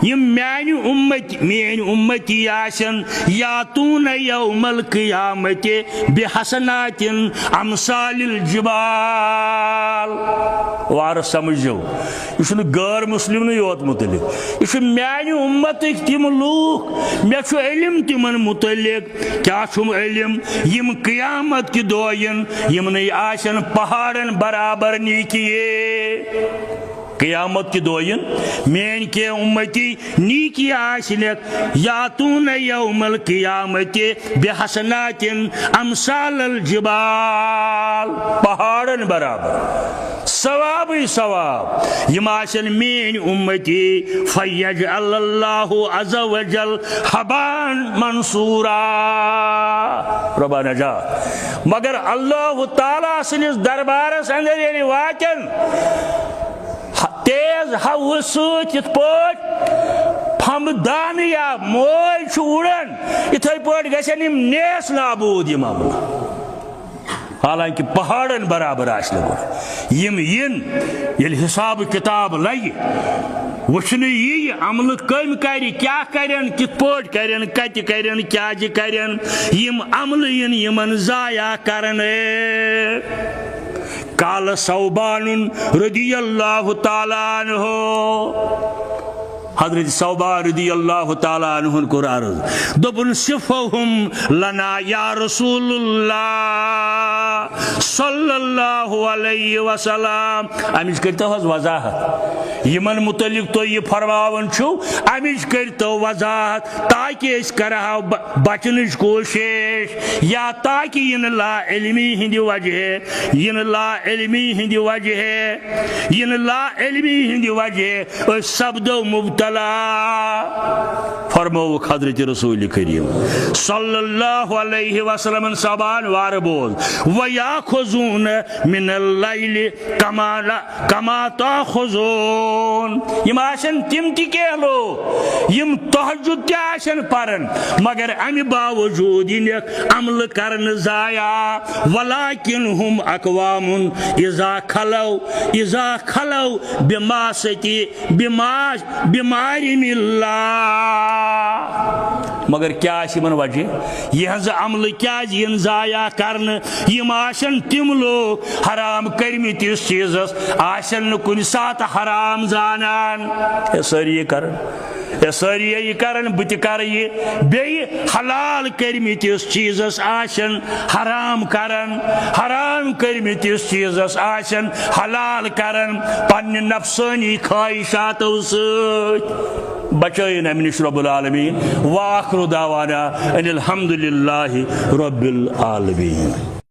یِم میٛانہِ اُمتی آسن یاتون یوم القیامتِ بحسنات امثال الجبال وارٕ سمجھو یہِ چھُنہٕ غٲر مسلمنٕے یوت متعلق یہِ چھُ میٛانہِ اُمتٕکۍ تِم لوٗکھ مےٚ چھُ علم تِمن متعلق کیٛاہ چھُم علم یِم قیامت کہِ دۄہ یِن یِمنٕے آسن پہاڑن برابر نیٖکیے قیامت کی دۄہ میٛٲنۍ کینٛہہ اُمتی نیٖکی آسنکھ یاتون یوم القیامتِ بحسنات امثال الجبال پہاڑن برابر ثوابٕے ثواب یِم آسن میٛٲنۍ اُمتی فیجعل اللہ عز وجل حبان منصورا رۄبا نجات مگر اللہ تعالیٰ سٕنٛدِس دربارس اندر ییٚلہِ واتن تیز ہوہٕ سۭتۍ یِتھ پٲٹھۍ ہمدان یا موج اڑان اتھے پٹ گھن نیس نابود یہ عمل حالانکہ پہاڑن برابر آس یم یل حساب کتاب لگہ وچھنے یہ عمل کم کر کیا کرن کت پٹ کرن کت کرن کیا کرن یم عمل یمن ضائع کرن قال ثوبان رضی اللہ تعالی عنہ حضرت ثوبان رضی اللہ تعالی عنہ کو عرض دبن صفہم لنا یا رسول اللہ صلی اللہ علیہ وسلم امچ کرتو حض وضاحت یمن متعلق تو یہ فرماون چھو امچ کرتو وضاحت تاکہ اس کرہا بچنش کوشش یا تاکہ ین لا علمی ہندی وجہ ین لا علمی ہندی وجہ ین لا علمی ہندی وجہ سبدو مبتلا فرمو حضرت رسول کریم صلی اللہ علیہ وسلم صبان وار بول وَيَأْخُذُونَ مِنَ اللَّيْلِ كَمَا تَأْخُذُونَ یم آشن تم تی کہلو یم تہجد تی آشن پرن مگر امی باوجود انک عمل کرن ضائع ولیکن ہم اقوام اذا خلو بماستی بمارم اللہ مگر کیا من وجہ یہ عمل کیا ین ضائع کرن یم آشن تم لوگ حرام کرمت اس چیز آشن کن سات حرام زانان ساری یہ کرن بت کر یہ بی حلال کرمت اس چیز آشن حرام کرن حرام کرمت اس چیز آشن حلال کرن پن نفسانی خواہشاتو ست بچائن من رب العالمین وآخر دعوانا ان الحمد للہ رب العالمین.